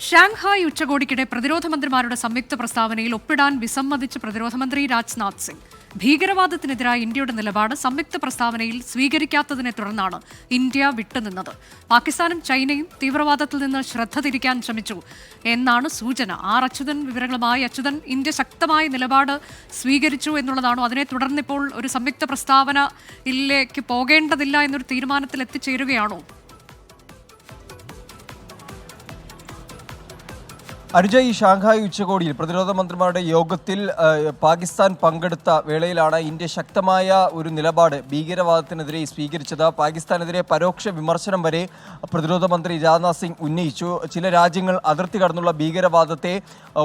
Shanghai ഉച്ചകോടിക്കിടെ പ്രതിരോധ മന്ത്രിമാരുടെ സംയുക്ത പ്രസ്താവനയിൽ ഒപ്പിടാൻ വിസമ്മതിച്ച് പ്രതിരോധ മന്ത്രി രാജ്നാഥ് സിംഗ്. ഭീകരവാദത്തിനെതിരായ ഇന്ത്യയുടെ നിലപാട് സംയുക്ത പ്രസ്താവനയിൽ സ്വീകരിക്കാത്തതിനെ തുടർന്നാണ് ഇന്ത്യ വിട്ടുനിന്നത്. പാകിസ്ഥാനും ചൈനയും തീവ്രവാദത്തിൽ നിന്ന് ശ്രദ്ധ തിരിക്കാൻ ശ്രമിച്ചു എന്നാണ് സൂചന. അച്യുതൻ വിവരങ്ങളുമായി. അച്യുതൻ, ഇന്ത്യ ശക്തമായ നിലപാട് സ്വീകരിച്ചു എന്നുള്ളതാണോ, അതിനെ തുടർന്നിപ്പോൾ ഒരു സംയുക്ത പ്രസ്താവനയിലേക്ക് പോകേണ്ടതില്ല എന്നൊരു തീരുമാനത്തിൽ എത്തിച്ചേരുകയാണോ? അനുജ, ഈ ഷാങ്ഹായ് ഉച്ചകോടിയിൽ പ്രതിരോധ മന്ത്രിമാരുടെ യോഗത്തിൽ പാകിസ്ഥാൻ പങ്കെടുത്ത വേളയിലാണ് ഇന്ത്യ ശക്തമായ ഒരു നിലപാട് ഭീകരവാദത്തിനെതിരെ സ്വീകരിച്ചത്. പാകിസ്ഥാനെതിരെ പരോക്ഷ വിമർശനം വരെ പ്രതിരോധ മന്ത്രി രാജ്നാഥ് സിംഗ് ഉന്നയിച്ചു. ചില രാജ്യങ്ങൾ അതിർത്തി കടന്നുള്ള ഭീകരവാദത്തെ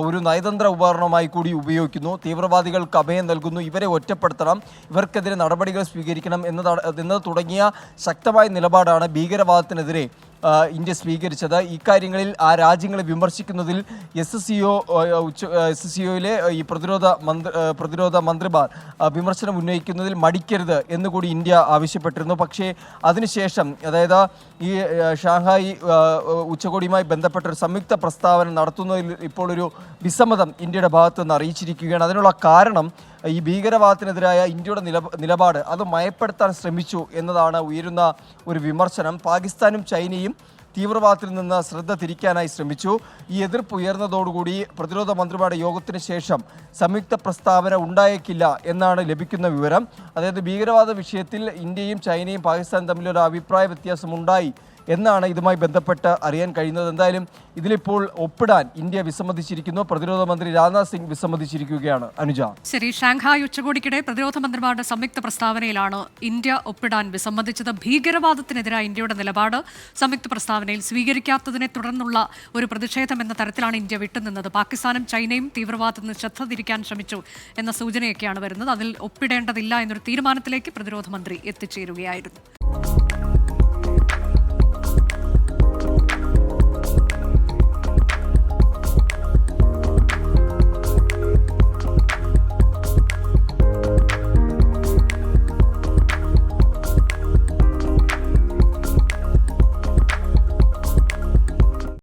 ഒരു നയതന്ത്ര ഉപകരണമായി കൂടി ഉപയോഗിക്കുന്നു, തീവ്രവാദികൾക്ക് അഭയം നൽകുന്നു, ഇവരെ ഒറ്റപ്പെടുത്തണം, ഇവർക്കെതിരെ നടപടികൾ സ്വീകരിക്കണം എന്നത് തുടങ്ങിയ ശക്തമായ നിലപാടാണ് ഭീകരവാദത്തിനെതിരെ ഇന്ത്യ സ്വീകരിച്ചത്. ഇക്കാര്യങ്ങളിൽ ആ രാജ്യങ്ങളെ വിമർശിക്കുന്നതിൽ SCOയിലെ ഈ പ്രതിരോധ മന്ത്രിമാർ വിമർശനം ഉന്നയിക്കുന്നതിൽ മടിക്കരുത് എന്നുകൂടി ഇന്ത്യ ആവശ്യപ്പെട്ടിരുന്നു. പക്ഷേ അതിനുശേഷം, അതായത് ഈ ഷാങ്ഹായ് ഉച്ചകോടിയുമായി ബന്ധപ്പെട്ട ഒരു സംയുക്ത പ്രസ്താവന നടത്തുന്നതിൽ ഇപ്പോൾ ഒരു വിസമ്മതം ഇന്ത്യയുടെ ഭാഗത്തു നിന്ന് അറിയിച്ചിരിക്കുകയാണ്. അതിനുള്ള കാരണം ഈ ഭീകരവാദത്തിനെതിരായ ഇന്ത്യയുടെ നിലപാട് അത് മയപ്പെടുത്താൻ ശ്രമിച്ചു എന്നതാണ് ഉയരുന്ന ഒരു വിമർശനം. പാകിസ്ഥാനും ചൈനയും തീവ്രവാദത്തിൽ നിന്ന് ശ്രദ്ധ തിരിക്കാനായി ശ്രമിച്ചു. ഈ എതിർപ്പ് ഉയർന്നതോടുകൂടി പ്രതിരോധ മന്ത്രിമാരുടെ യോഗത്തിന് ശേഷം സംയുക്ത പ്രസ്താവന ഉണ്ടായേക്കില്ല എന്നാണ് ലഭിക്കുന്ന വിവരം. അതായത് ഭീകരവാദ വിഷയത്തിൽ ഇന്ത്യയും ചൈനയും പാകിസ്ഥാനും തമ്മിലൊരു അഭിപ്രായ വ്യത്യാസമുണ്ടായി എന്നാണ് ഇതുമായി ബന്ധപ്പെട്ട് അറിയാൻ കഴിയുന്നത്. എന്തായാലും ഇതിലിപ്പോൾ ഒപ്പിടാൻ ഇന്ത്യ വിസമ്മതിച്ചിരിക്കുന്നു. പ്രതിരോധ മന്ത്രി രാജ്നാഥ് സിംഗ് വിസമ്മതിച്ചിരിക്കുകയാണ്. അനുജ, ശരി. ഷാങ്ഹായ് ഉച്ചകോടിക്കിടെ പ്രതിരോധ മന്ത്രിമാരുടെ സംയുക്ത പ്രസ്താവനയിലാണ് ഇന്ത്യ ഒപ്പിടാൻ വിസമ്മതിച്ചത്. ഭീകരവാദത്തിനെതിരായ ഇന്ത്യയുടെ നിലപാട് സംയുക്ത പ്രസ്താവനയിൽ സ്വീകരിക്കാത്തതിനെ തുടർന്നുള്ള ഒരു പ്രതിഷേധം എന്ന തരത്തിലാണ് ഇന്ത്യ വിട്ടുനിന്നത്. പാകിസ്ഥാനും ചൈനയും തീവ്രവാദത്തിൽ നിന്ന് ശ്രദ്ധ തിരിക്കാൻ ശ്രമിച്ചു എന്ന സൂചനയൊക്കെയാണ് വരുന്നത്. അതിൽ ഒപ്പിടേണ്ടതില്ല എന്നൊരു തീരുമാനത്തിലേക്ക് പ്രതിരോധ മന്ത്രി എത്തിച്ചേരുകയായിരുന്നു.